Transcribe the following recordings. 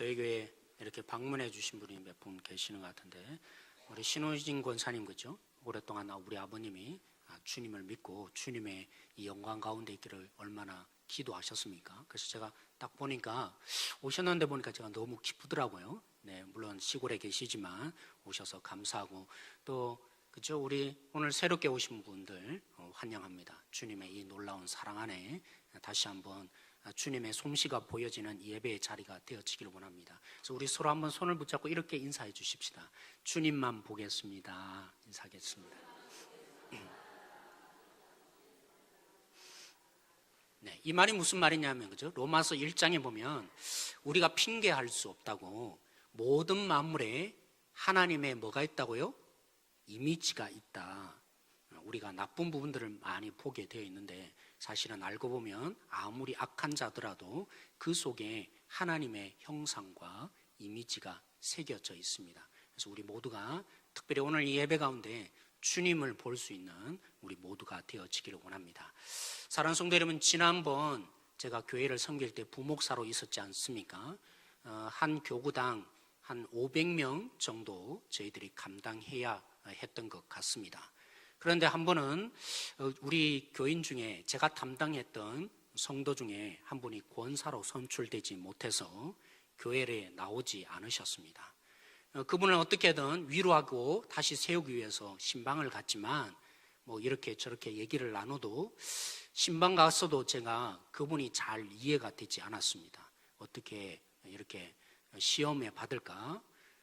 저희 교회 이렇게 방문해 주신 분이 몇 분 계시는 것 같은데, 우리 신호진 권사님, 그죠? 오랫동안 우리 아버님이 주님을 믿고 주님의 이 영광 가운데 있기를 얼마나 기도하셨습니까? 그래서 제가 딱 보니까, 오셨는데 보니까 제가 너무 기쁘더라고요. 네, 물론 시골에 계시지만 오셔서 감사하고, 또 그죠? 우리 오늘 새롭게 오신 분들 환영합니다. 주님의 이 놀라운 사랑 안에 다시 한번 주님의 솜씨가 보여지는 예배의 자리가 되어지기를 원합니다. 그래서 우리 서로 한번 손을 붙잡고 이렇게 인사해 주십시다. 주님만 보겠습니다. 인사하겠습니다. 네, 이 말이 무슨 말이냐면, 그죠? 로마서 1장에 보면 우리가 핑계할 수 없다고, 모든 만물에 하나님의 뭐가 있다고요? 이미지가 있다. 우리가 나쁜 부분들을 많이 보게 되어 있는데, 사실은 알고 보면 아무리 악한 자더라도 그 속에 하나님의 형상과 이미지가 새겨져 있습니다. 그래서 우리 모두가 특별히 오늘 이 예배 가운데 주님을 볼 수 있는 우리 모두가 되어지기를 원합니다. 사랑하는 성도 여러분, 지난번 제가 교회를 섬길 때 부목사로 있었지 않습니까? 한 교구당 한 500명 정도 저희들이 감당해야 했던 것 같습니다. 그런데 한 번은 우리 교인 중에 제가 담당했던 성도 중에 한 분이 권사로 선출되지 못해서 교회에 나오지 않으셨습니다. 그분을 어떻게든 위로하고 다시 세우기 위해서 신방을 갔지만, 뭐 이렇게 저렇게 얘기를 나눠도 신방 갔어도 제가 그분이 잘 이해가 되지 않았습니다. 어떻게 이렇게 시험에 받을까?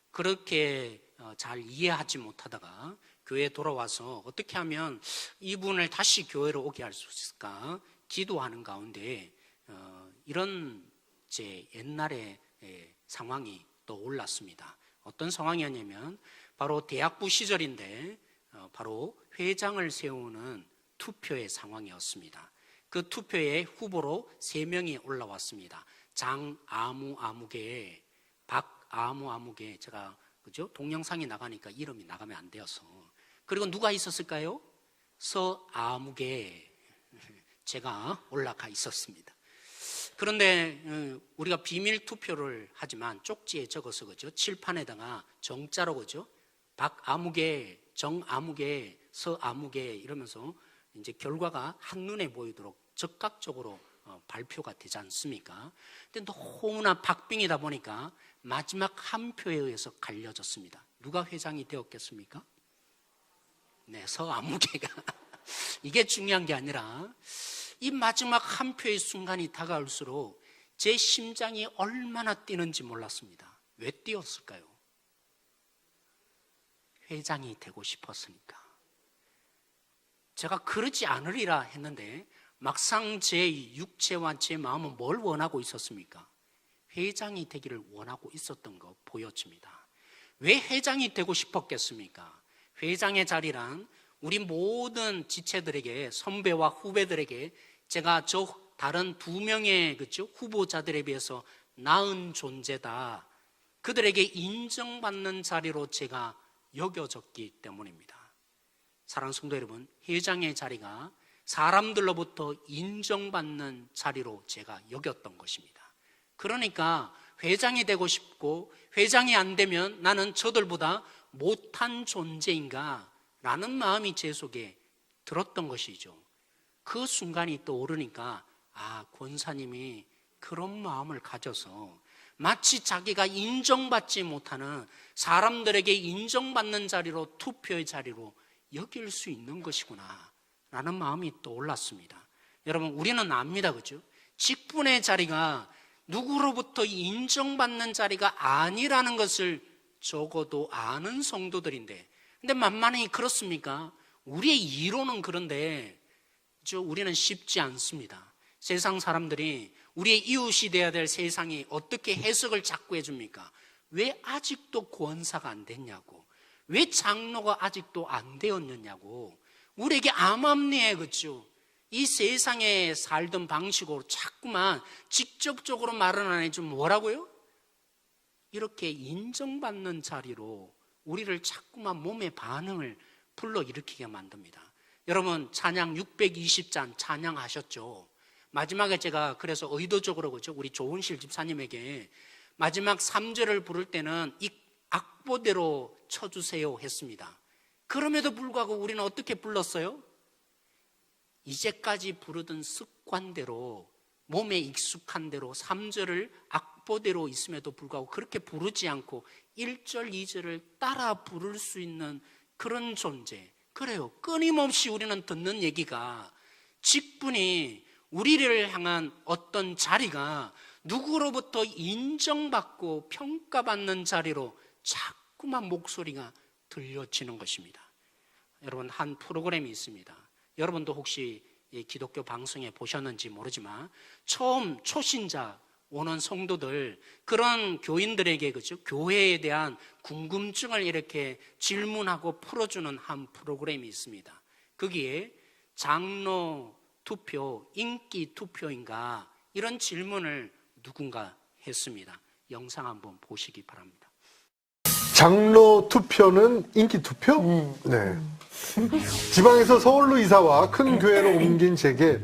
그렇게 잘 이해하지 못하다가 교회에 돌아와서 어떻게 하면 이분을 다시 교회로 오게 할 수 있을까 기도하는 가운데 이런 제 옛날의 상황이 떠올랐습니다. 어떤 상황이었냐면, 바로 대학부 시절인데 바로 회장을 세우는 투표의 상황이었습니다. 그 투표에 후보로 3명이 올라왔습니다. 장아무아무개, 박아무아무개, 제가 그죠? 동영상이 나가니까 이름이 나가면 안 되어서. 그리고 누가 있었을까요? 서아무개, 제가 올라가 있었습니다. 그런데 우리가 비밀 투표를 하지만 쪽지에 적어서, 그죠? 칠판에다가 정자로, 그죠? 박아무개, 정아무개, 서아무개 이러면서 이제 결과가 한눈에 보이도록 즉각적으로 발표가 되지 않습니까? 근데 너무나 박빙이다 보니까 마지막 한 표에 의해서 갈려졌습니다. 누가 회장이 되었겠습니까? 네, 서아무개가. 이게 중요한 게 아니라 이 마지막 한 표의 순간이 다가올수록 제 심장이 얼마나 뛰는지 몰랐습니다. 왜 뛰었을까요? 회장이 되고 싶었으니까. 제가 그러지 않으리라 했는데 막상 제 육체와 제 마음은 뭘 원하고 있었습니까? 회장이 되기를 원하고 있었던 거 보여집니다. 왜 회장이 되고 싶었겠습니까? 회장의 자리란 우리 모든 지체들에게, 선배와 후배들에게 제가 저 다른 2명의 그죠? 후보자들에 비해서 나은 존재다, 그들에게 인정받는 자리로 제가 여겨졌기 때문입니다. 사랑하는 성도 여러분, 회장의 자리가 사람들로부터 인정받는 자리로 제가 여겼던 것입니다. 그러니까 회장이 되고 싶고, 회장이 안 되면 나는 저들보다 못한 존재인가 라는 마음이 제 속에 들었던 것이죠. 그 순간이 떠오르니까, 권사님이 그런 마음을 가져서 마치 자기가 인정받지 못하는, 사람들에게 인정받는 자리로, 투표의 자리로 여길 수 있는 것이구나 라는 마음이 떠올랐습니다. 여러분, 우리는 압니다, 그죠? 직분의 자리가 누구로부터 인정받는 자리가 아니라는 것을 적어도 아는 성도들인데, 근데 만만히 그렇습니까? 우리의 이론은 그런데 우리는 쉽지 않습니다. 세상 사람들이 우리의 이웃이 되어야 될 세상이 어떻게 해석을 자꾸 해줍니까? 왜 아직도 권사가 안 됐냐고, 왜 장로가 아직도 안 되었느냐고, 우리에게 암암리에, 그렇죠? 이 세상에 살던 방식으로 자꾸만 직접적으로 말은 안 해주면 뭐라고요? 이렇게 인정받는 자리로 우리를 자꾸만 몸의 반응을 불러일으키게 만듭니다. 여러분, 찬양 620잔 찬양하셨죠? 마지막에 제가 그래서 의도적으로, 그죠? 우리 조은실 집사님에게 마지막 3절을 부를 때는 이 악보대로 쳐주세요 했습니다. 그럼에도 불구하고 우리는 어떻게 불렀어요? 이제까지 부르던 습관대로, 몸에 익숙한 대로 3절을 악보대로 있음에도 불구하고 그렇게 부르지 않고 1절, 2절을 따라 부를 수 있는 그런 존재. 그래요. 끊임없이 우리는 듣는 얘기가 직분이 우리를 향한 어떤 자리가 누구로부터 인정받고 평가받는 자리로 자꾸만 목소리가 들려지는 것입니다. 여러분, 한 프로그램이 있습니다. 여러분도 혹시 이 기독교 방송에 보셨는지 모르지만 처음 초신자 오는 성도들, 그런 교인들에게, 그죠? 교회에 대한 궁금증을 이렇게 질문하고 풀어주는 한 프로그램이 있습니다. 거기에 장로 투표, 인기 투표인가, 이런 질문을 누군가 했습니다. 영상 한번 보시기 바랍니다. 장로 투표는 인기 투표? 네. 지방에서 서울로 이사와 큰 교회로 옮긴 제게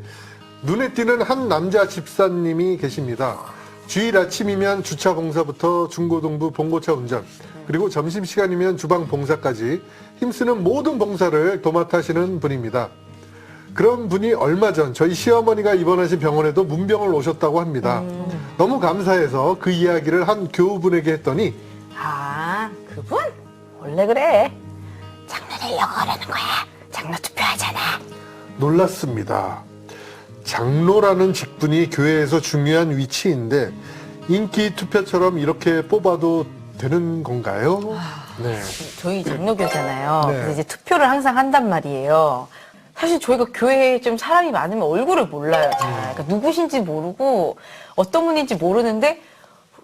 눈에 띄는 한 남자 집사님이 계십니다. 주일 아침이면 주차 봉사부터 중고등부 봉고차 운전, 그리고 점심시간이면 주방 봉사까지 힘쓰는 모든 봉사를 도맡아 하시는 분입니다. 그런 분이 얼마 전 저희 시어머니가 입원하신 병원에도 문병을 오셨다고 합니다. 너무 감사해서 그 이야기를 한 교우분에게 했더니, 아, 그분? 원래 그래. 장로 되려고 그러는 거야. 장로 투표하잖아. 놀랐습니다. 장로라는 직분이 교회에서 중요한 위치인데 인기 투표처럼 이렇게 뽑아도 되는 건가요? 네. 저희 장로교잖아요. 네. 그래서 이제 투표를 항상 한단 말이에요. 사실 저희가 교회에 좀 사람이 많으면 얼굴을 몰라요. 잘. 그러니까 누구신지 모르고 어떤 분인지 모르는데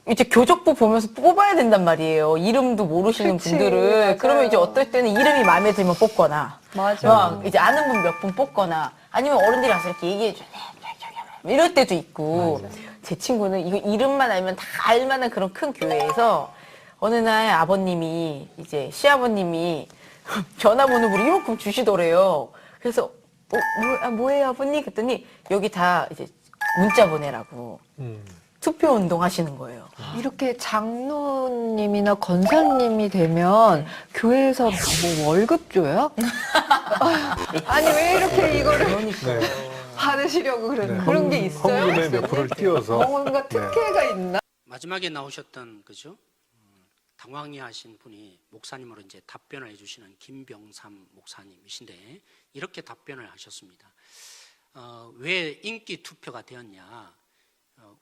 이제 교적부 보면서 뽑아야 된단 말이에요. 이름도 모르시는 그치, 분들을. 맞아요. 그러면 이제 어떨 때는 이름이 마음에 들면 뽑거나, 맞아. 막 이제 아는 분 몇 분 뽑거나, 아니면 어른들이 와서 이렇게 얘기해 주네. 이럴 때도 있고. 제 친구는 이거 이름만 알면 다 알만한 그런 큰 교회에서 어느 날 아버님이, 이제 시아버님이 전화번호를 이만큼 주시더래요. 그래서 뭐예요 아버님? 그랬더니 여기 다 이제 문자 보내라고. 투표 운동 하시는 거예요. 이렇게 장로님이나 권사님이 되면 교회에서 뭐 월급 줘요? 아니 왜 이렇게 이거를 그러니까요. 받으시려고 그러는 네. 그런 게 있어요? 헌금의 몇 프로를 띄워서. 뭔가 특혜가 있나? 마지막에 나오셨던, 그죠? 당황해하신 분이 목사님으로 이제 답변을 해주시는 김병삼 목사님이신데 이렇게 답변을 하셨습니다. 왜 인기 투표가 되었냐?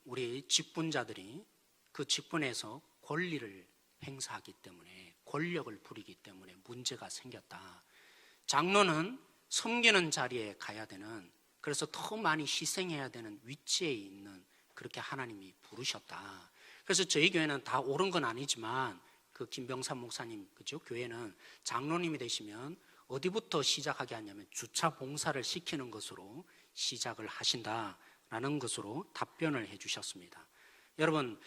우리 직분자들이 그 직분에서 권리를 행사하기 때문에, 권력을 부리기 때문에 문제가 생겼다. 장로는 섬기는 자리에 가야 되는, 그래서 더 많이 희생해야 되는 위치에 있는, 그렇게 하나님이 부르셨다. 그래서 저희 교회는 다 옳은 건 아니지만 그 김병삼 목사님, 그죠? 교회는 장로님이 되시면 어디부터 시작하게 하냐면 주차 봉사를 시키는 것으로 시작을 하신다라는 것으로 답변을 해주셨습니다. 여러분,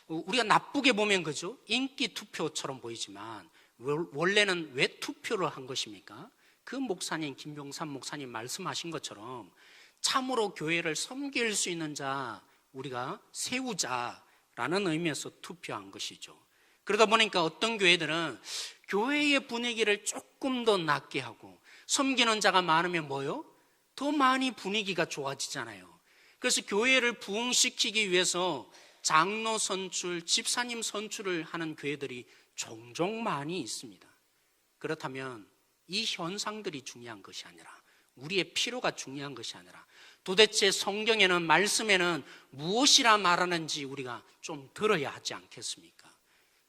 우리가 나쁘게 보면, 그죠? 인기 투표처럼 보이지만 원래는 왜 투표를 한 것입니까? 그 목사님, 김병삼 목사님 말씀하신 것처럼 참으로 교회를 섬길 수 있는 자 우리가 세우자라는 의미에서 투표한 것이죠. 그러다 보니까 어떤 교회들은 교회의 분위기를 조금 더 낮게 하고 섬기는 자가 많으면 뭐요? 더 많이 분위기가 좋아지잖아요. 그래서 교회를 부흥시키기 위해서 장로 선출, 집사님 선출을 하는 교회들이 종종 많이 있습니다. 그렇다면 이 현상들이 중요한 것이 아니라, 우리의 필요가 중요한 것이 아니라, 도대체 성경에는, 말씀에는 무엇이라 말하는지 우리가 좀 들어야 하지 않겠습니까?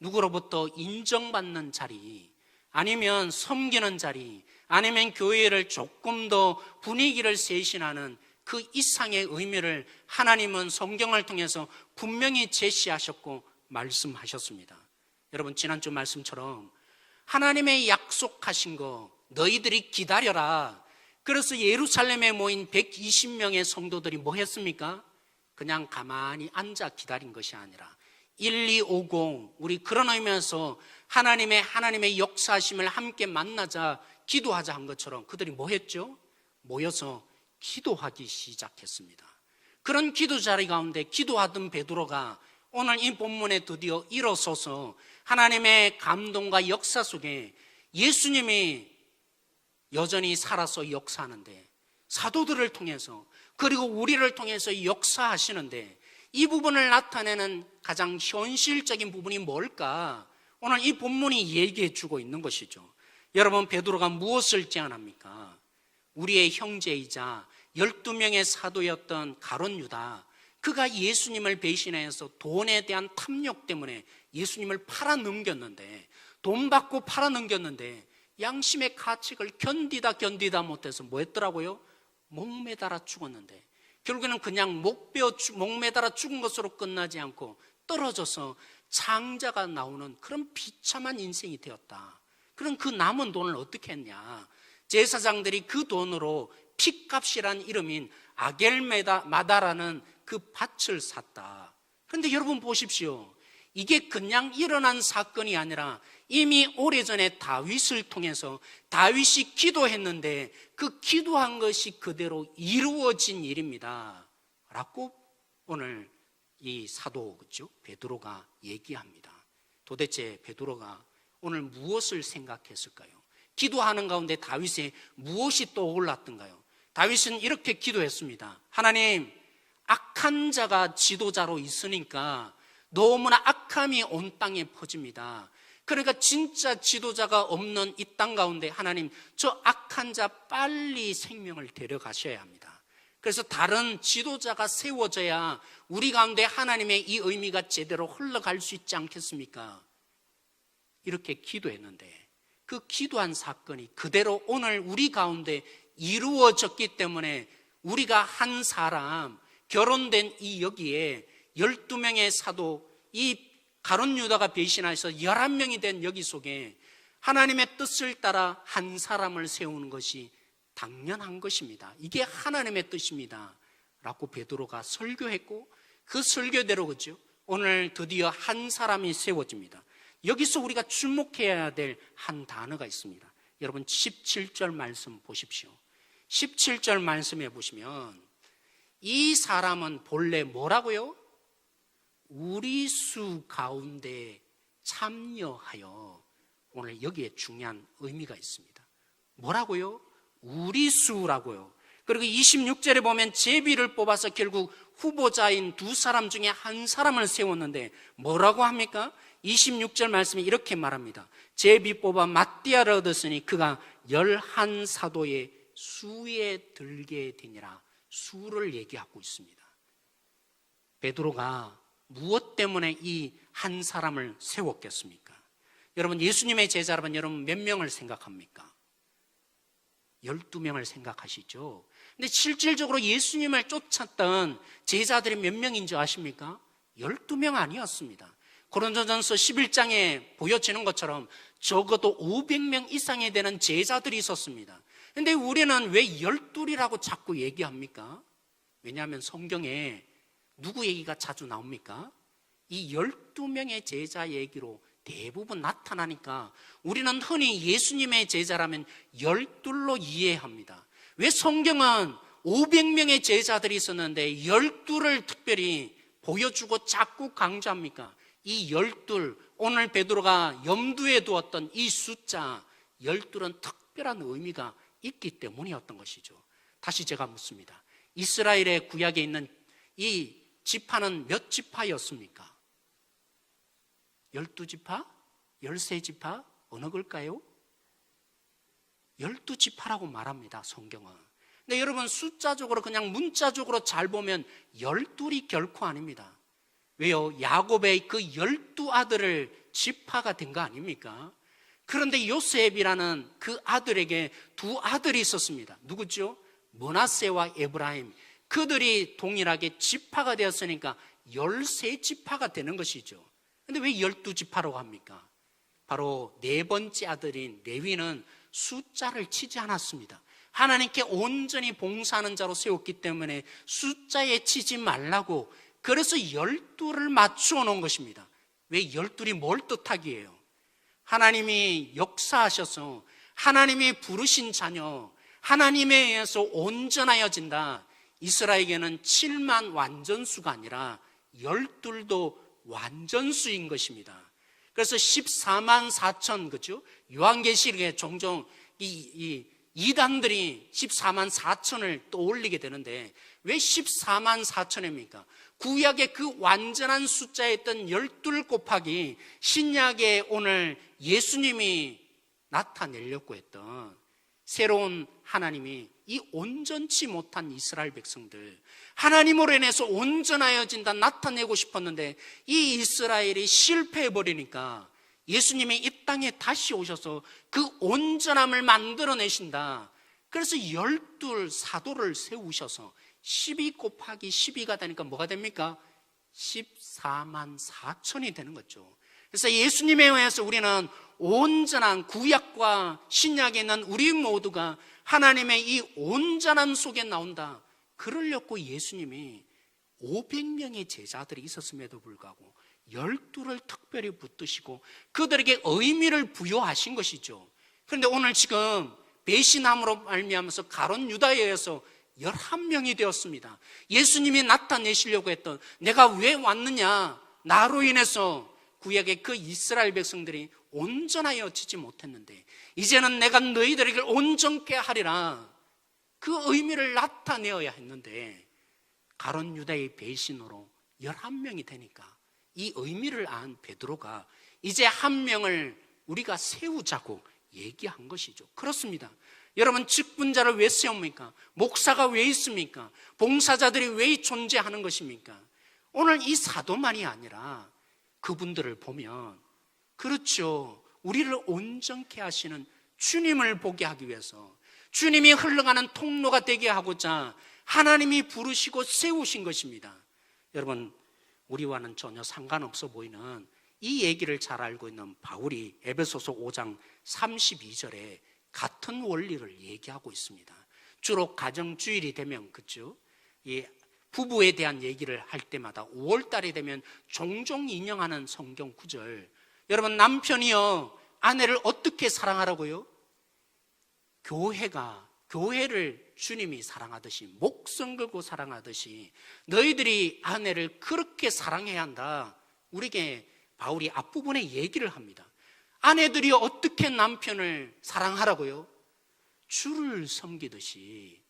누구로부터 인정받는 자리, 아니면 섬기는 자리, 아니면 교회를 조금 더 분위기를 쇄신하는 그 이상의 의미를 하나님은 성경을 통해서 분명히 제시하셨고 말씀하셨습니다. 여러분, 지난주 말씀처럼 하나님의 약속하신 거 너희들이 기다려라. 그래서 예루살렘에 모인 120명의 성도들이 뭐 했습니까? 그냥 가만히 앉아 기다린 것이 아니라 1250, 우리 그런 의미에서 하나님의 역사하심을 함께 만나자, 기도하자 한 것처럼 그들이 뭐 했죠? 모여서 기도하기 시작했습니다. 그런 기도 자리 가운데 기도하던 베드로가 오늘 이 본문에 드디어 일어서서 하나님의 감동과 역사 속에 예수님이 여전히 살아서 역사하는데, 사도들을 통해서 그리고 우리를 통해서 역사하시는데, 이 부분을 나타내는 가장 현실적인 부분이 뭘까? 오늘 이 본문이 얘기해 주고 있는 것이죠. 여러분, 베드로가 무엇을 제안합니까? 우리의 형제이자 12명의 사도였던 가룟 유다, 그가 예수님을 배신해서 돈에 대한 탐욕 때문에 예수님을 팔아넘겼는데, 돈 받고 팔아넘겼는데 양심의 가책을 견디다 못해서 뭐 했더라고요? 목매달아 죽었는데, 결국에는 그냥 목매달아 죽은 것으로 끝나지 않고 떨어져서 장자가 나오는 그런 비참한 인생이 되었다. 그럼 그 남은 돈을 어떻게 했냐? 제사장들이 그 돈으로 핏값이란 이름인 아겔마다라는 그 밭을 샀다. 그런데 여러분 보십시오. 이게 그냥 일어난 사건이 아니라 이미 오래전에 다윗을 통해서 다윗이 기도했는데 그 기도한 것이 그대로 이루어진 일입니다 라고 오늘 이 사도, 그렇죠? 베드로가 얘기합니다. 도대체 베드로가 오늘 무엇을 생각했을까요? 기도하는 가운데 다윗에 무엇이 떠올랐던가요? 다윗은 이렇게 기도했습니다. 하나님, 악한 자가 지도자로 있으니까 너무나 악함이 온 땅에 퍼집니다. 그러니까 진짜 지도자가 없는 이 땅 가운데 하나님, 저 악한 자 빨리 생명을 데려가셔야 합니다. 그래서 다른 지도자가 세워져야 우리 가운데 하나님의 이 의미가 제대로 흘러갈 수 있지 않겠습니까? 이렇게 기도했는데 그 기도한 사건이 그대로 오늘 우리 가운데 이루어졌기 때문에 우리가 한 사람, 결혼된 이 여기에 12명의 사도, 이 가룟 유다가 배신해서 11명이 된 여기 속에 하나님의 뜻을 따라 한 사람을 세우는 것이 당연한 것입니다. 이게 하나님의 뜻입니다 라고 베드로가 설교했고, 그 설교대로, 그렇죠? 오늘 드디어 한 사람이 세워집니다. 여기서 우리가 주목해야 될 한 단어가 있습니다. 여러분 17절 말씀 보십시오. 17절 말씀해 보시면 이 사람은 본래 뭐라고요? 우리 수 가운데 참여하여, 오늘 여기에 중요한 의미가 있습니다. 뭐라고요? 우리 수라고요. 그리고 26절에 보면 제비를 뽑아서 결국 후보자인 두 사람 중에 한 사람을 세웠는데 뭐라고 합니까? 26절 말씀에 이렇게 말합니다. 제비 뽑아 마띠아를 얻었으니 그가 11사도의 수에 들게 되니라. 수를 얘기하고 있습니다. 베드로가 무엇 때문에 이 한 사람을 세웠겠습니까? 여러분, 예수님의 제자라면 여러분 몇 명을 생각합니까? 12명을 생각하시죠. 근데 실질적으로 예수님을 쫓았던 제자들이 몇 명인지 아십니까? 12명 아니었습니다. 고린도전서 11장에 보여지는 것처럼 적어도 500명 이상이 되는 제자들이 있었습니다. 근데 우리는 왜 12이라고 자꾸 얘기합니까? 왜냐하면 성경에 누구 얘기가 자주 나옵니까? 이 12명의 제자 얘기로 대부분 나타나니까 우리는 흔히 예수님의 제자라면 12로 이해합니다. 왜 성경은 500명의 제자들이 있었는데 12를 특별히 보여주고 자꾸 강조합니까? 이 12, 오늘 베드로가 염두에 두었던 이 숫자 12는 특별한 의미가 있기 때문이었던 것이죠. 다시 제가 묻습니다. 이스라엘의 구약에 있는 이 지파는 몇 지파였습니까? 12지파? 13지파? 어느 걸까요? 12지파라고 말합니다, 성경은. 근데 여러분 숫자적으로 그냥 문자적으로 잘 보면 12이 결코 아닙니다. 왜요? 야곱의 그 12아들을 지파가 된 거 아닙니까? 그런데 요셉이라는 그 아들에게 두 아들이 있었습니다. 누구죠? 므낫세와 에브라임. 그들이 동일하게 지파가 되었으니까 13지파가 되는 것이죠. 근데 왜 12지파라고 합니까? 바로 네 번째 아들인 레위는 숫자를 치지 않았습니다. 하나님께 온전히 봉사하는 자로 세웠기 때문에 숫자에 치지 말라고, 그래서 12를 맞추어 놓은 것입니다. 왜 12이 뭘 뜻하기예요? 하나님이 역사하셔서 하나님이 부르신 자녀, 하나님에 의해서 온전하여진다. 이스라엘에게는 7만 완전수가 아니라 12도 완전수인 것입니다. 그래서 14만 4천, 그죠? 요한계시록에 종종 이 이단들이 14만 4천을 떠올리게 되는데 왜 14만 4천입니까? 구약의 그 완전한 숫자였던 12 곱하기 신약에 오늘 예수님이 나타내려고 했던 새로운 하나님이 이 온전치 못한 이스라엘 백성들, 하나님으로 인해서 온전하여진다 나타내고 싶었는데 이 이스라엘이 실패해버리니까 예수님이 이 땅에 다시 오셔서 그 온전함을 만들어내신다. 그래서 12 사도를 세우셔서 12 곱하기 12가 되니까 뭐가 됩니까? 14만 4천이 되는 거죠. 그래서 예수님에 의해서 우리는 온전한 구약과 신약에 있는 우리 모두가 하나님의 이 온전함 속에 나온다. 그러려고 예수님이 500명의 제자들이 있었음에도 불구하고 12를 특별히 붙드시고 그들에게 의미를 부여하신 것이죠. 그런데 오늘 지금 배신함으로 말미암아서 가론 유다에 의해서 11명이 되었습니다. 예수님이 나타내시려고 했던 내가 왜 왔느냐, 나로 인해서 구약의 그 이스라엘 백성들이 온전하여지지 못했는데 이제는 내가 너희들에게 온전케 하리라, 그 의미를 나타내어야 했는데 가론 유다의 배신으로 11명이 되니까 이 의미를 안 베드로가 이제 한 명을 우리가 세우자고 얘기한 것이죠. 그렇습니다. 여러분, 직분자를 왜 세웁니까? 목사가 왜 있습니까? 봉사자들이 왜 존재하는 것입니까? 오늘 이 사도만이 아니라 그분들을 보면, 그렇죠, 우리를 온전케 하시는 주님을 보게 하기 위해서, 주님이 흘러가는 통로가 되게 하고자 하나님이 부르시고 세우신 것입니다. 여러분, 우리와는 전혀 상관없어 보이는 이 얘기를 잘 알고 있는 바울이 에베소서 5장 32절에 같은 원리를 얘기하고 있습니다. 주로 가정주일이 되면, 그죠? 이 부부에 대한 얘기를 할 때마다 5월달이 되면 종종 인용하는 성경 구절. 여러분, 남편이요 아내를 어떻게 사랑하라고요? 교회를 주님이 사랑하듯이, 목숨 걸고 사랑하듯이 너희들이 아내를 그렇게 사랑해야 한다. 우리에게 바울이 앞부분에 얘기를 합니다. 아내들이 어떻게 남편을 사랑하라고요? 주를 섬기듯이,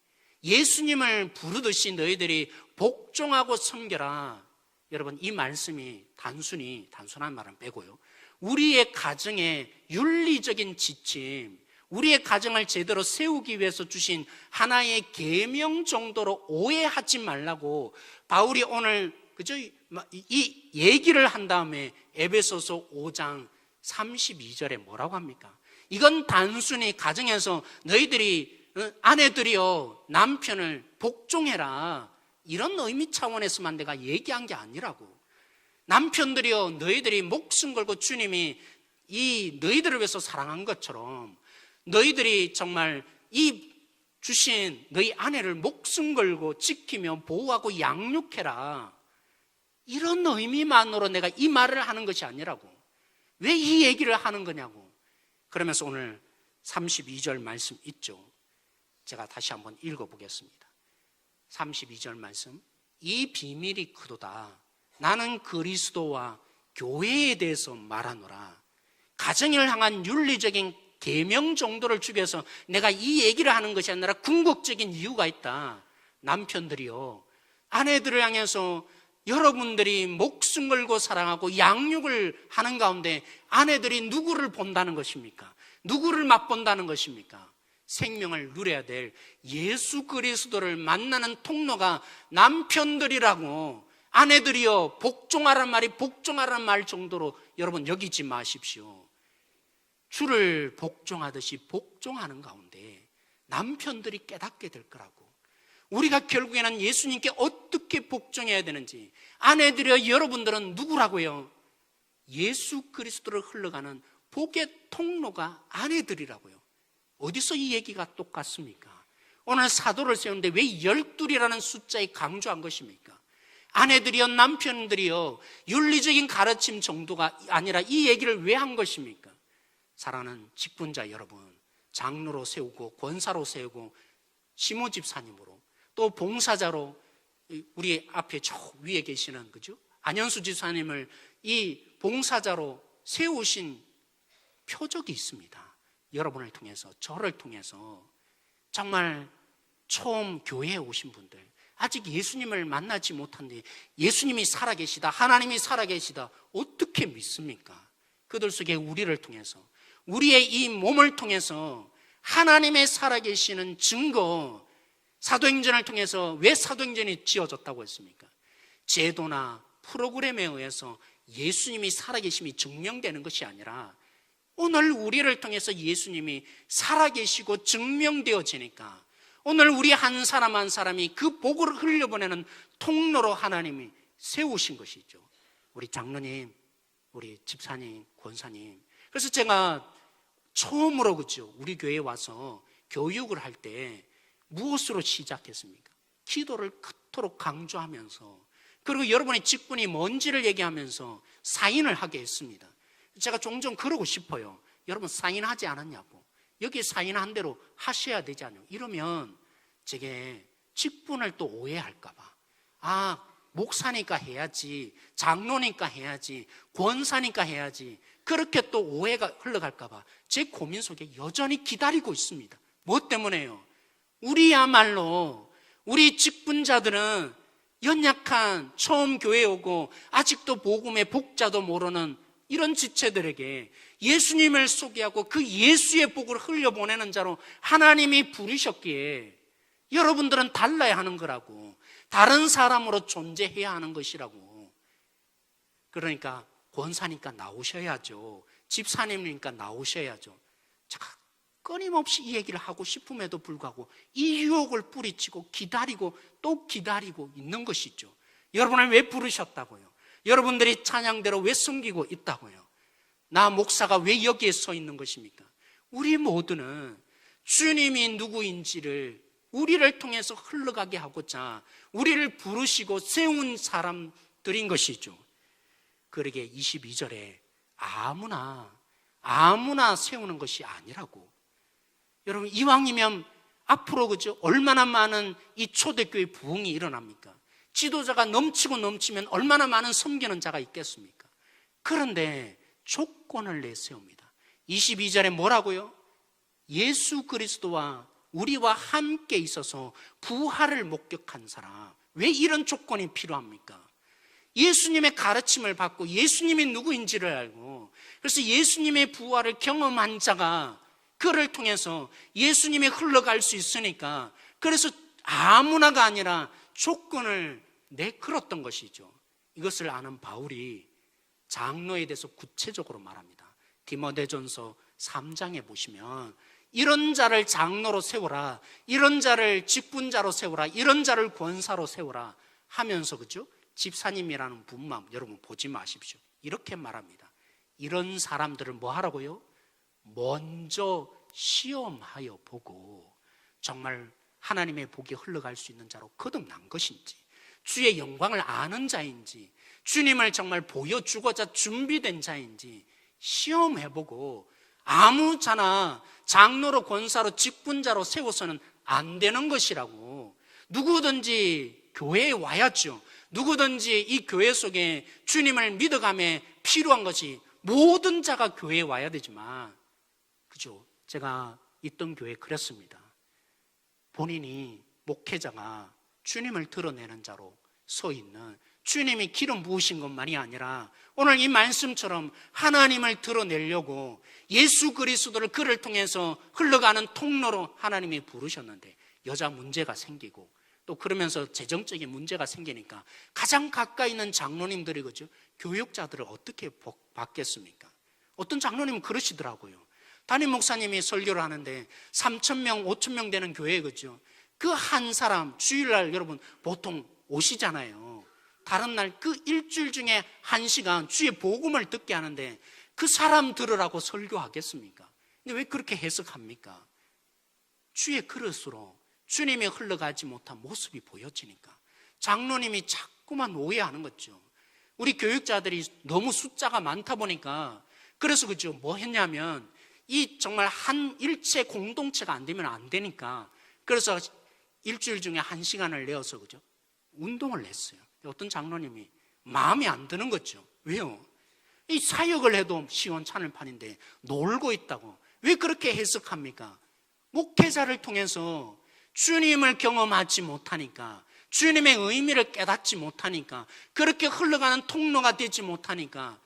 예수님을 부르듯이 너희들이 복종하고 섬겨라. 여러분, 이 말씀이 단순한 말은 빼고요, 우리의 가정의 윤리적인 지침, 우리의 가정을 제대로 세우기 위해서 주신 하나의 계명 정도로 오해하지 말라고 바울이 오늘, 그죠? 이 얘기를 한 다음에 에베소서 5장 32절에 뭐라고 합니까? 이건 단순히 가정에서 너희들이, 아내들이요 남편을 복종해라, 이런 의미 차원에서만 내가 얘기한 게 아니라고. 남편들이요 너희들이 목숨 걸고 주님이 이 너희들을 위해서 사랑한 것처럼 너희들이 정말 이 주신 너희 아내를 목숨 걸고 지키며 보호하고 양육해라, 이런 의미만으로 내가 이 말을 하는 것이 아니라고. 왜 이 얘기를 하는 거냐고. 그러면서 오늘 32절 말씀 있죠, 제가 다시 한번 읽어보겠습니다. 32절 말씀, 이 비밀이 크도다. 나는 그리스도와 교회에 대해서 말하노라. 가정을 향한 윤리적인 계명 정도를 주기 위해서 내가 이 얘기를 하는 것이 아니라 궁극적인 이유가 있다. 남편들이요 아내들을 향해서 여러분들이 목숨 걸고 사랑하고 양육을 하는 가운데 아내들이 누구를 본다는 것입니까? 누구를 맛본다는 것입니까? 생명을 누려야 될 예수 그리스도를 만나는 통로가 남편들이라고. 아내들이요 복종하란 말이 복종하란 말 정도로 여러분 여기지 마십시오. 주를 복종하듯이 복종하는 가운데 남편들이 깨닫게 될 거라고. 우리가 결국에는 예수님께 어떻게 복종해야 되는지, 아내들이여 여러분들은 누구라고요? 예수 그리스도를 흘러가는 복의 통로가 아내들이라고요. 어디서 이 얘기가 똑같습니까? 오늘 사도를 세우는데 왜 12이라는 숫자에 강조한 것입니까? 아내들이여 남편들이여 윤리적인 가르침 정도가 아니라 이 얘기를 왜 한 것입니까? 사랑하는 직분자 여러분, 장로로 세우고 권사로 세우고 시모 집사님으로 또 봉사자로 우리 앞에 저 위에 계시는, 그죠? 안현수 집사님을 이 봉사자로 세우신 표적이 있습니다. 여러분을 통해서, 저를 통해서. 정말 처음 교회에 오신 분들, 아직 예수님을 만나지 못한데 예수님이 살아계시다, 하나님이 살아계시다, 어떻게 믿습니까? 그들 속에 우리를 통해서, 우리의 이 몸을 통해서 하나님의 살아계시는 증거, 사도행전을 통해서 왜 사도행전이 지어졌다고 했습니까? 제도나 프로그램에 의해서 예수님이 살아계심이 증명되는 것이 아니라 오늘 우리를 통해서 예수님이 살아계시고 증명되어지니까 오늘 우리 한 사람 한 사람이 그 복을 흘려보내는 통로로 하나님이 세우신 것이죠. 우리 장로님, 우리 집사님, 권사님. 그래서 제가 처음으로 그죠, 우리 교회에 와서 교육을 할 때 무엇으로 시작했습니까? 기도를 그토록 강조하면서, 그리고 여러분의 직분이 뭔지를 얘기하면서 사인을 하게 했습니다. 제가 종종 그러고 싶어요. 여러분 사인하지 않았냐고. 여기 사인한 대로 하셔야 되지 않냐고. 이러면 제게 직분을 또 오해할까 봐. 아, 목사니까 해야지, 장로니까 해야지, 권사니까 해야지, 그렇게 또 오해가 흘러갈까 봐 제 고민 속에 여전히 기다리고 있습니다. 뭐 때문에요? 우리야말로, 우리 직분자들은 연약한 처음 교회에 오고 아직도 복음의 복자도 모르는 이런 지체들에게 예수님을 소개하고 그 예수의 복을 흘려보내는 자로 하나님이 부르셨기에 여러분들은 달라야 하는 거라고, 다른 사람으로 존재해야 하는 것이라고. 그러니까 권사니까 나오셔야죠, 집사님이니까 나오셔야죠. 제가 끊임없이 이 얘기를 하고 싶음에도 불구하고 이 유혹을 뿌리치고 기다리고 또 기다리고 있는 것이죠. 여러분을 왜 부르셨다고요? 여러분들이 찬양대로 왜 숨기고 있다고요? 나 목사가 왜 여기에 서 있는 것입니까? 우리 모두는 주님이 누구인지를 우리를 통해서 흘러가게 하고자 우리를 부르시고 세운 사람들인 것이죠. 그러게 22절에 아무나 세우는 것이 아니라고. 여러분, 이왕이면 앞으로 그죠, 얼마나 많은 이 초대교회 부흥이 일어납니까? 지도자가 넘치고 넘치면 얼마나 많은 섬기는 자가 있겠습니까? 그런데 조건을 내세웁니다. 22절에 뭐라고요? 예수 그리스도와 우리와 함께 있어서 부활을 목격한 사람. 왜 이런 조건이 필요합니까? 예수님의 가르침을 받고 예수님이 누구인지를 알고, 그래서 예수님의 부활을 경험한 자가 그를 통해서 예수님이 흘러갈 수 있으니까, 그래서 아무나가 아니라 조건을 내걸었던 것이죠. 이것을 아는 바울이 장로에 대해서 구체적으로 말합니다. 디모데전서 3장에 보시면 이런 자를 장로로 세우라, 이런 자를 직분자로 세우라, 이런 자를 권사로 세우라 하면서 그죠, 집사님이라는 분만 여러분 보지 마십시오. 이렇게 말합니다. 이런 사람들을 뭐 하라고요? 먼저 시험하여 보고 정말 하나님의 복이 흘러갈 수 있는 자로 거듭난 것인지, 주의 영광을 아는 자인지, 주님을 정말 보여주고자 준비된 자인지 시험해보고, 아무 자나 장로로 권사로 직분자로 세워서는 안 되는 것이라고. 누구든지 교회에 와야죠. 누구든지 이 교회 속에 주님을 믿어감에 필요한 것이 모든 자가 교회에 와야 되지만, 그죠? 제가 있던 교회에 그랬습니다. 본인이 목회자가 주님을 드러내는 자로 서 있는, 주님이 기름 부으신 것만이 아니라 오늘 이 말씀처럼 하나님을 드러내려고 예수 그리스도를 그를 통해서 흘러가는 통로로 하나님이 부르셨는데 여자 문제가 생기고, 또 그러면서 재정적인 문제가 생기니까 가장 가까이 있는 장로님들이 그죠, 교육자들을 어떻게 받겠습니까? 어떤 장로님은 그러시더라고요. 담임 목사님이 설교를 하는데 3,000명, 5,000명 되는 교회 그죠, 그 한 사람 주일날 여러분 보통 오시잖아요. 다른 날 그 일주일 중에 1시간 주의 복음을 듣게 하는데 그 사람 들으라고 설교하겠습니까? 근데 왜 그렇게 해석합니까? 주의 그릇으로 주님이 흘러가지 못한 모습이 보여지니까 장로님이 자꾸만 오해하는 거죠. 우리 교육자들이 너무 숫자가 많다 보니까, 그래서 그죠, 뭐 했냐면 이 정말 한 일체 공동체가 안 되면 안 되니까, 그래서 일주일 중에 1시간을 내어서 그죠, 운동을 냈어요. 어떤 장로님이 마음에 안 드는 거죠. 왜요? 이 사역을 해도 시원찮을 판인데 놀고 있다고. 왜 그렇게 해석합니까? 목회자를 통해서 주님을 경험하지 못하니까, 주님의 의미를 깨닫지 못하니까, 그렇게 흘러가는 통로가 되지 못하니까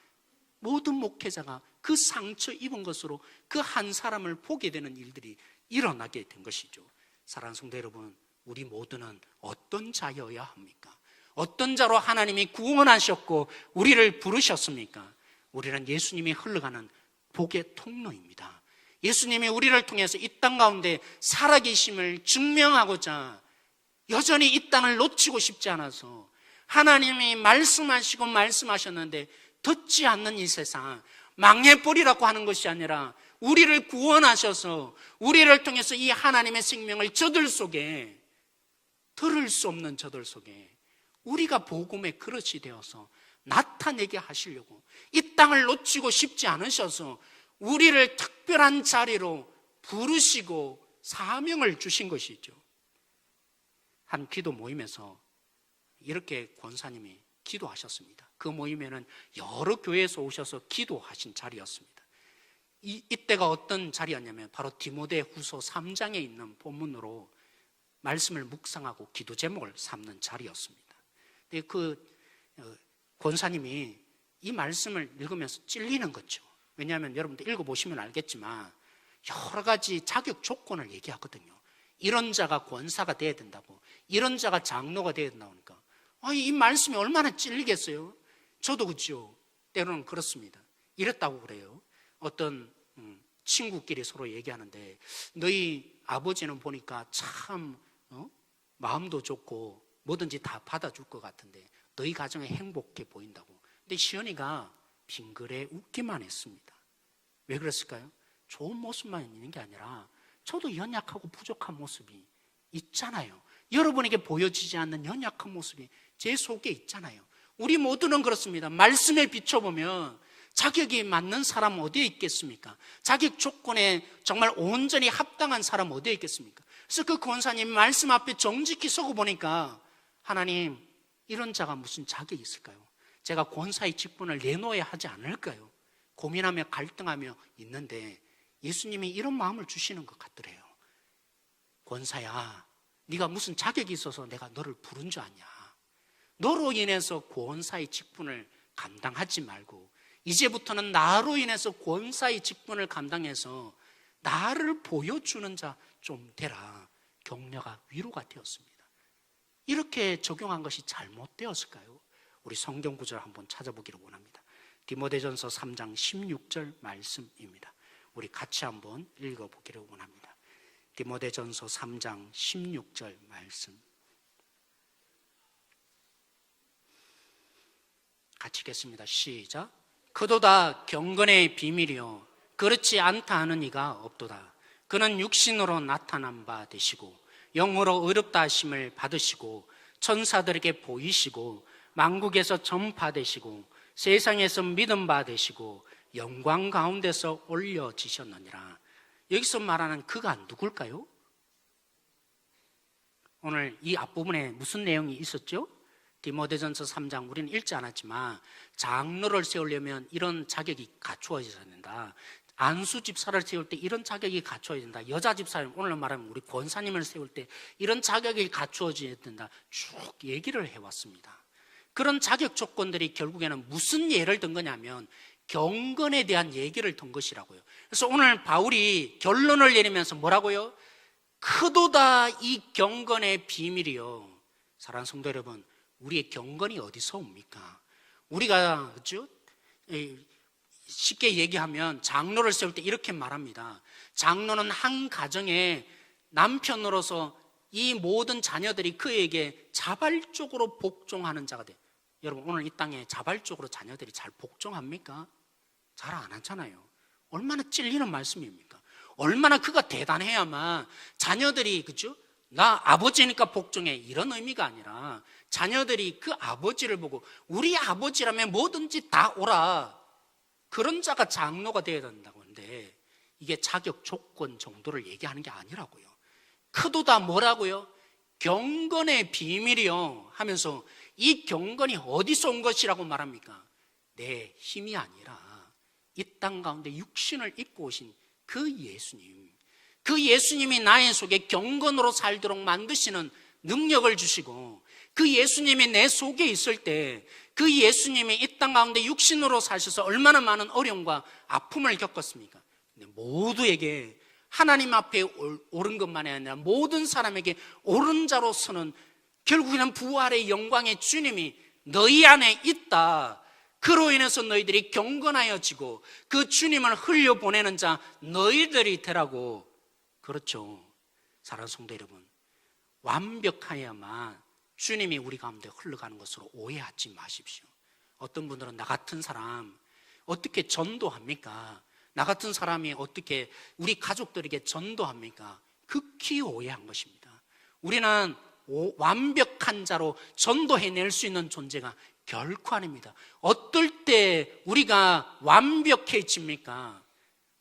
모든 목회자가 그 상처 입은 것으로 그 한 사람을 보게 되는 일들이 일어나게 된 것이죠. 사랑하는 성도 여러분, 우리 모두는 어떤 자여야 합니까? 어떤 자로 하나님이 구원하셨고 우리를 부르셨습니까? 우리는 예수님이 흘러가는 복의 통로입니다. 예수님이 우리를 통해서 이 땅 가운데 살아계심을 증명하고자 여전히 이 땅을 놓치고 싶지 않아서 하나님이 말씀하시고 말씀하셨는데 듣지 않는 이 세상, 망해버리라고 하는 것이 아니라 우리를 구원하셔서 우리를 통해서 이 하나님의 생명을 저들 속에, 들을 수 없는 저들 속에 우리가 복음의 그릇이 되어서 나타내게 하시려고 이 땅을 놓치고 싶지 않으셔서 우리를 특별한 자리로 부르시고 사명을 주신 것이죠. 한 기도 모임에서 이렇게 권사님이 기도하셨습니다. 그 모임에는 여러 교회에서 오셔서 기도하신 자리였습니다. 이때가 어떤 자리였냐면 바로 디모데 후서 3장에 있는 본문으로 말씀을 묵상하고 기도 제목을 삼는 자리였습니다. 근데 그 권사님이 이 말씀을 읽으면서 찔리는 거죠. 왜냐하면 여러분들 읽어보시면 알겠지만 여러 가지 자격 조건을 얘기하거든요. 이런 자가 권사가 돼야 된다고, 이런 자가 장로가 돼야 된다고 하니까 이 말씀이 얼마나 찔리겠어요? 저도 그죠. 때로는 그렇습니다. 이랬다고 그래요. 어떤 친구끼리 서로 얘기하는데 너희 아버지는 보니까 참 마음도 좋고 뭐든지 다 받아줄 것 같은데 너희 가정에 행복해 보인다고. 근데 시연이가 빙그레 웃기만 했습니다. 왜 그랬을까요? 좋은 모습만 있는 게 아니라 저도 연약하고 부족한 모습이 있잖아요. 여러분에게 보여지지 않는 연약한 모습이 제 속에 있잖아요. 우리 모두는 그렇습니다. 말씀에 비춰보면 자격이 맞는 사람 어디에 있겠습니까? 자격 조건에 정말 온전히 합당한 사람 어디에 있겠습니까? 그래서 그 권사님 말씀 앞에 정직히 서고 보니까 하나님, 이런 자가 무슨 자격이 있을까요? 제가 권사의 직분을 내놓아야 하지 않을까요? 고민하며 갈등하며 있는데 예수님이 이런 마음을 주시는 것 같더래요. 권사야, 네가 무슨 자격이 있어서 내가 너를 부른 줄 아냐? 너로 인해서 권사의 직분을 감당하지 말고 이제부터는 나로 인해서 권사의 직분을 감당해서 나를 보여주는 자 좀 되라. 격려가 위로가 되었습니다. 이렇게 적용한 것이 잘못되었을까요? 우리 성경 구절 한번 찾아보기를 원합니다. 디모데전서 3장 16절 말씀입니다. 우리 같이 한번 읽어보기를 원합니다. 디모데전서 3장 16절 말씀 같이 읽겠습니다. 시작. 그도다 경건의 비밀이요 그렇지 않다 하는 이가 없도다. 그는 육신으로 나타난 바 되시고 영으로 의롭다 하심을 받으시고 천사들에게 보이시고 만국에서 전파되시고 세상에서 믿음 바 되시고 영광 가운데서 올려지셨느니라. 여기서 말하는 그가 누굴까요? 오늘 이 앞부분에 무슨 내용이 있었죠? 디모데전서 3장 우리는 읽지 않았지만 장로를 세우려면 이런 자격이 갖추어져야 된다. 안수 집사를 세울 때 이런 자격이 갖추어야 된다. 여자 집사님, 오늘 말하면 우리 권사님을 세울 때 이런 자격이 갖추어져야 된다. 쭉 얘기를 해왔습니다. 그런 자격 조건들이 결국에는 무슨 예를 든 거냐면 경건에 대한 얘기를 든 것이라고요. 그래서 오늘 바울이 결론을 내리면서 뭐라고요? 크도다 이 경건의 비밀이요. 사랑하는 성도 여러분, 우리의 경건이 어디서 옵니까? 우리가 그렇죠? 쉽게 얘기하면 장로를 세울 때 이렇게 말합니다. 장로는 한 가정의 남편으로서 이 모든 자녀들이 그에게 자발적으로 복종하는 자가 돼. 여러분, 오늘 이 땅에 자발적으로 자녀들이 잘 복종합니까? 잘 안 하잖아요. 얼마나 찔리는 말씀입니까? 얼마나 그가 대단해야만 자녀들이 그죠? 나 아버지니까 복종해 이런 의미가 아니라 자녀들이 그 아버지를 보고 우리 아버지라면 뭐든지 다 오라, 그런 자가 장로가 되어야 된다고 하는데 이게 자격 조건 정도를 얘기하는 게 아니라고요. 크도다 뭐라고요? 경건의 비밀이요 하면서 이 경건이 어디서 온 것이라고 말합니까? 내 힘이 아니라 이 땅 가운데 육신을 입고 오신 그 예수님, 그 예수님이 나의 속에 경건으로 살도록 만드시는 능력을 주시고, 그 예수님이 내 속에 있을 때 그 예수님이 이 땅 가운데 육신으로 사셔서 얼마나 많은 어려움과 아픔을 겪었습니까? 근데 모두에게 하나님 앞에 옳은 것만이 아니라 모든 사람에게 옳은 자로 서는, 결국에는 부활의 영광의 주님이 너희 안에 있다. 그로 인해서 너희들이 경건하여지고 그 주님을 흘려보내는 자 너희들이 되라고. 그렇죠. 사랑하는 성도 여러분, 완벽하여야만 주님이 우리 가운데 흘러가는 것으로 오해하지 마십시오. 어떤 분들은 나 같은 사람 어떻게 전도합니까? 나 같은 사람이 어떻게 우리 가족들에게 전도합니까? 극히 오해한 것입니다. 우리는 완벽한 자로 전도해낼 수 있는 존재가 결코 아닙니다. 어떨 때 우리가 완벽해집니까?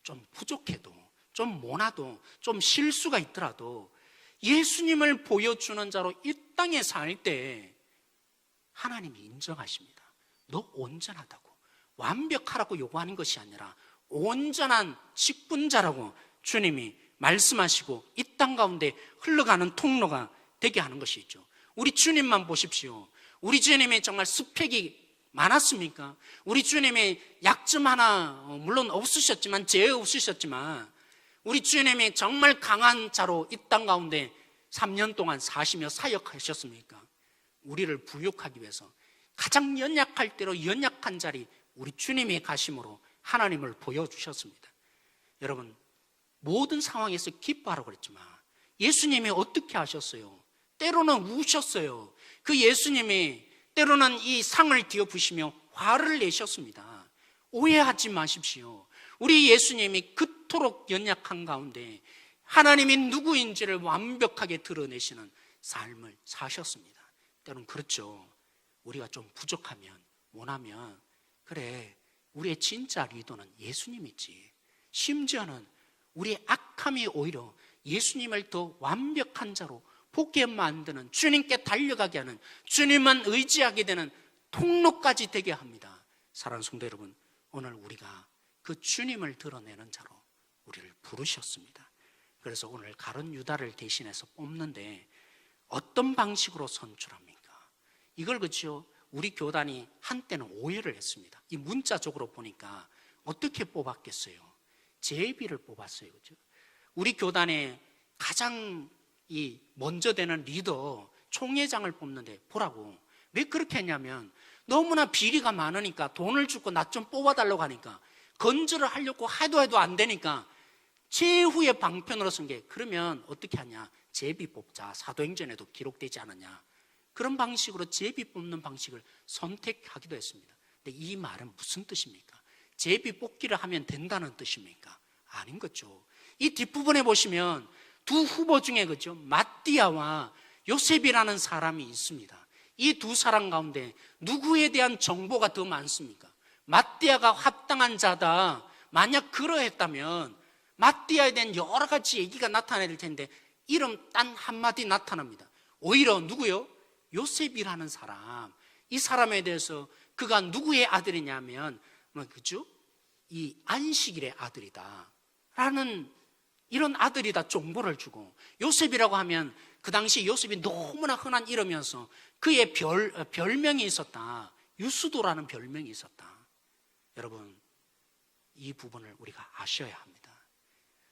좀 부족해도, 좀 모나도, 좀 실수가 있더라도 예수님을 보여주는 자로 이 땅에 살 때 하나님이 인정하십니다. 너 온전하다고, 완벽하라고 요구하는 것이 아니라 온전한 직분자라고 주님이 말씀하시고 이 땅 가운데 흘러가는 통로가 되게 하는 것이죠. 우리 주님만 보십시오. 우리 주님이 정말 스펙이 많았습니까? 우리 주님이 약점 하나 물론 없으셨지만, 죄 없으셨지만, 우리 주님이 정말 강한 자로 이 땅 가운데 3년 동안 사시며 사역하셨습니까? 우리를 부욕하기 위해서 가장 연약할 대로 연약한 자리 우리 주님이 가심으로 하나님을 보여주셨습니다. 여러분, 모든 상황에서 기뻐하라고 그랬지만 예수님이 어떻게 하셨어요? 때로는 우셨어요. 그 예수님이 때로는 이 상을 뒤엎으시며 화를 내셨습니다. 오해하지 마십시오. 우리 예수님이 그토록 연약한 가운데 하나님이 누구인지를 완벽하게 드러내시는 삶을 사셨습니다. 때로는 그렇죠. 우리가 좀 부족하면, 못하면, 그래, 우리의 진짜 리더는 예수님이지. 심지어는 우리의 악함이 오히려 예수님을 더 완벽한 자로 보게 만드는, 주님께 달려가게 하는, 주님만 의지하게 되는 통로까지 되게 합니다. 사랑하는 성도 여러분, 오늘 우리가 그 주님을 드러내는 자로 우리를 부르셨습니다. 그래서 오늘 가룟 유다를 대신해서 뽑는데 어떤 방식으로 선출합니까? 이걸 그렇죠, 우리 교단이 한때는 오해를 했습니다. 이 문자적으로 보니까 어떻게 뽑았겠어요? 제비를 뽑았어요. 그렇죠? 우리 교단에 가장 먼저 되는 리더, 총회장을 뽑는데 보라고. 왜 그렇게 했냐면 너무나 비리가 많으니까 돈을 주고 나 좀 뽑아달라고 하니까 건조를 하려고 해도 안 되니까 최후의 방편으로 쓴 게, 그러면 어떻게 하냐, 제비 뽑자. 사도행전에도 기록되지 않았냐. 그런 방식으로 제비 뽑는 방식을 선택하기도 했습니다. 근데 이 말은 무슨 뜻입니까? 제비 뽑기를 하면 된다는 뜻입니까? 아닌 거죠. 이 뒷부분에 보시면 두 후보 중에 그죠, 마띠아와 요셉이라는 사람이 있습니다. 이 두 사람 가운데 누구에 대한 정보가 더 많습니까? 마띠아가 합당한 자다. 만약 그러했다면 마띠아에 대한 여러 가지 얘기가 나타날 텐데 이름 단 한마디 나타납니다. 오히려 누구요? 요셉이라는 사람. 이 사람에 대해서 그가 누구의 아들이냐면 그죠? 이 안식일의 아들이다 라는, 이런 아들이다 정보를 주고, 요셉이라고 하면 그 당시 요셉이 너무나 흔한 이름이어서 그의 별명이 있었다. 유수도라는 별명이 있었다. 여러분, 이 부분을 우리가 아셔야 합니다.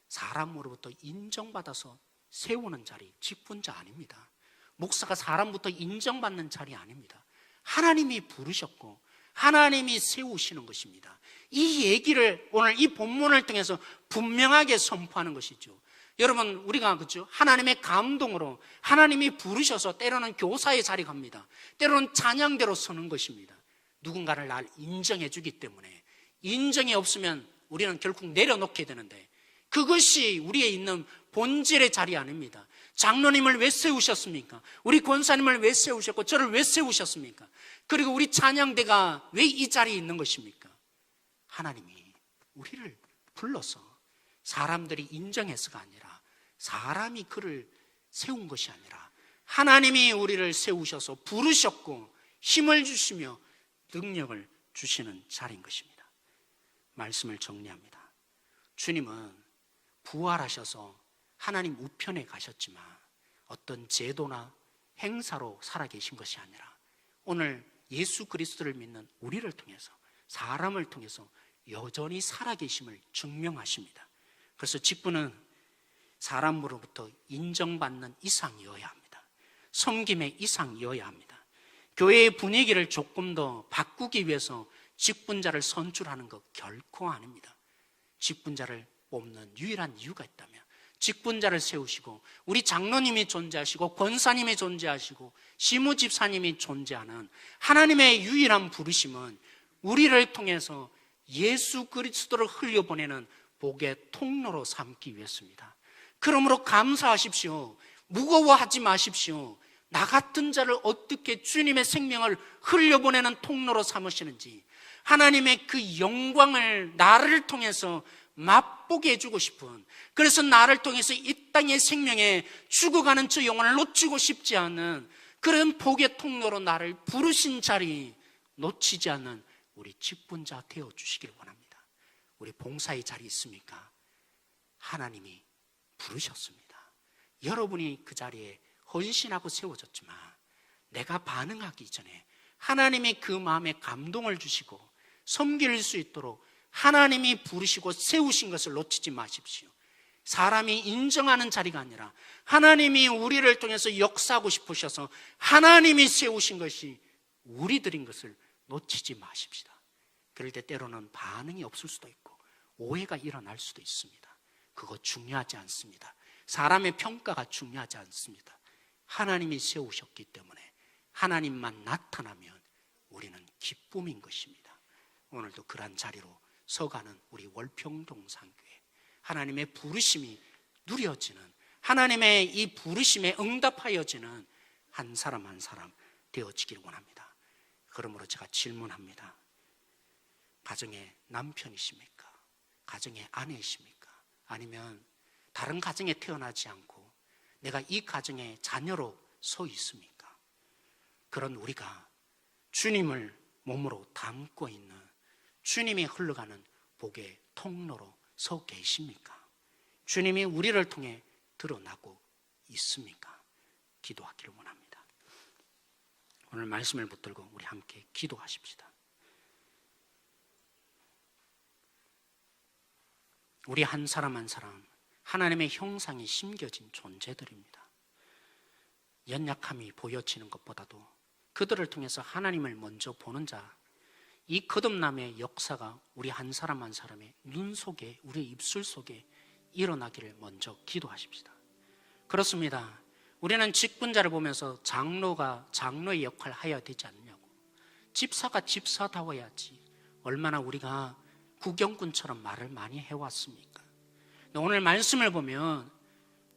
사람으로부터 인정받아서 세우는 자리, 직분자 아닙니다. 목사가 사람부터 인정받는 자리 아닙니다. 하나님이 부르셨고 하나님이 세우시는 것입니다. 이 얘기를 오늘 이 본문을 통해서 분명하게 선포하는 것이죠. 여러분, 우리가 그죠, 하나님의 감동으로 하나님이 부르셔서 때로는 교사의 자리 갑니다. 때로는 찬양대로 서는 것입니다. 누군가를 날 인정해 주기 때문에. 인정이 없으면 우리는 결국 내려놓게 되는데, 그것이 우리에 있는 본질의 자리 아닙니다. 장로님을 왜 세우셨습니까? 우리 권사님을 왜 세우셨고 저를 왜 세우셨습니까? 그리고 우리 찬양대가 왜 이 자리에 있는 것입니까? 하나님이 우리를 불러서 사람들이 인정해서가 아니라, 사람이 그를 세운 것이 아니라 하나님이 우리를 세우셔서 부르셨고 힘을 주시며 능력을 주시는 자리인 것입니다. 말씀을 정리합니다. 주님은 부활하셔서 하나님 우편에 가셨지만 어떤 제도나 행사로 살아계신 것이 아니라 오늘 예수 그리스도를 믿는 우리를 통해서, 사람을 통해서 여전히 살아계심을 증명하십니다. 그래서 직분은 사람으로부터 인정받는 이상이어야 합니다. 섬김의 이상이어야 합니다. 교회의 분위기를 조금 더 바꾸기 위해서 직분자를 선출하는 것 결코 아닙니다. 직분자를 뽑는 유일한 이유가 있다면 직분자를 세우시고 우리 장로님이 존재하시고 권사님이 존재하시고 시무집사님이 존재하는 하나님의 유일한 부르심은 우리를 통해서 예수 그리스도를 흘려보내는 복의 통로로 삼기 위해서입니다. 그러므로 감사하십시오. 무거워하지 마십시오. 나 같은 자를 어떻게 주님의 생명을 흘려보내는 통로로 삼으시는지, 하나님의 그 영광을 나를 통해서 맛보게 해주고 싶은, 그래서 나를 통해서 이 땅의 생명에 죽어가는 저 영혼을 놓치고 싶지 않은 그런 복의 통로로 나를 부르신 자리 놓치지 않는 우리 직분자 되어주시길 원합니다. 우리 봉사의 자리 있습니까? 하나님이 부르셨습니다. 여러분이 그 자리에 헌신하고 세워졌지만 내가 반응하기 전에 하나님이 그 마음에 감동을 주시고 섬길 수 있도록 하나님이 부르시고 세우신 것을 놓치지 마십시오. 사람이 인정하는 자리가 아니라 하나님이 우리를 통해서 역사하고 싶으셔서 하나님이 세우신 것이 우리들인 것을 놓치지 마십시다. 그럴 때 때로는 반응이 없을 수도 있고 오해가 일어날 수도 있습니다. 그거 중요하지 않습니다. 사람의 평가가 중요하지 않습니다. 하나님이 세우셨기 때문에 하나님만 나타나면 우리는 기쁨인 것입니다. 오늘도 그러한 자리로 서가는 우리 월평동산교회, 하나님의 부르심이 누려지는, 하나님의 이 부르심에 응답하여지는 한 사람 한 사람 되어지길 원합니다. 그러므로 제가 질문합니다. 가정의 남편이십니까? 가정의 아내이십니까? 아니면 다른 가정에 태어나지 않고 내가 이 가정의 자녀로 서 있습니까? 그런 우리가 주님을 몸으로 담고 있는, 주님이 흘러가는 복의 통로로 서 계십니까? 주님이 우리를 통해 드러나고 있습니까? 기도하기를 원합니다. 오늘 말씀을 붙들고 우리 함께 기도하십시다. 우리 한 사람 한 사람 하나님의 형상이 심겨진 존재들입니다. 연약함이 보여지는 것보다도 그들을 통해서 하나님을 먼저 보는 자, 이 거듭남의 역사가 우리 한 사람 한 사람의 눈 속에, 우리의 입술 속에 일어나기를 먼저 기도하십시다. 그렇습니다. 우리는 직분자를 보면서 장로가 장로의 역할을 해야 되지 않냐고, 집사가 집사다워야지, 얼마나 우리가 구경꾼처럼 말을 많이 해왔습니까? 오늘 말씀을 보면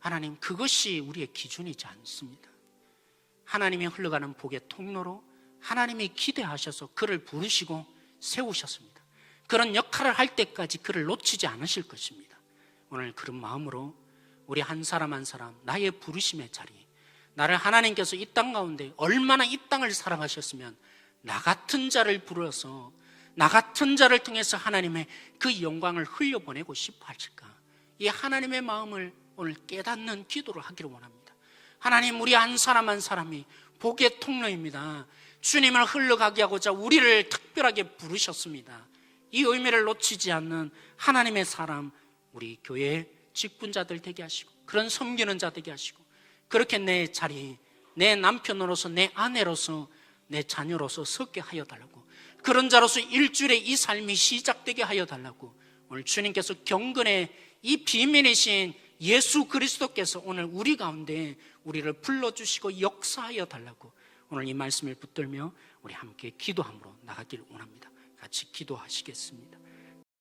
하나님, 그것이 우리의 기준이지 않습니다. 하나님이 흘러가는 복의 통로로 하나님이 기대하셔서 그를 부르시고 세우셨습니다. 그런 역할을 할 때까지 그를 놓치지 않으실 것입니다. 오늘 그런 마음으로 우리 한 사람 한 사람 나의 부르심의 자리, 나를 하나님께서 이 땅 가운데 얼마나 이 땅을 사랑하셨으면 나 같은 자를 불러서 나 같은 자를 통해서 하나님의 그 영광을 흘려보내고 싶어 하실까? 이 하나님의 마음을 오늘 깨닫는 기도를 하기를 원합니다. 하나님, 우리 한 사람 한 사람이 복의 통로입니다. 주님을 흘러가게 하고자 우리를 특별하게 부르셨습니다. 이 의미를 놓치지 않는 하나님의 사람, 우리 교회의 직분자들 되게 하시고, 그런 섬기는 자 되게 하시고, 그렇게 내 자리, 내 남편으로서, 내 아내로서, 내 자녀로서 서게 하여 달라고, 그런 자로서 일주일에 이 삶이 시작되게 하여 달라고, 오늘 주님께서 경건의 이 비밀이신 예수 그리스도께서 오늘 우리 가운데 우리를 불러주시고 역사하여 달라고, 오늘 이 말씀을 붙들며 우리 함께 기도함으로 나가길 원합니다. 같이 기도하시겠습니다.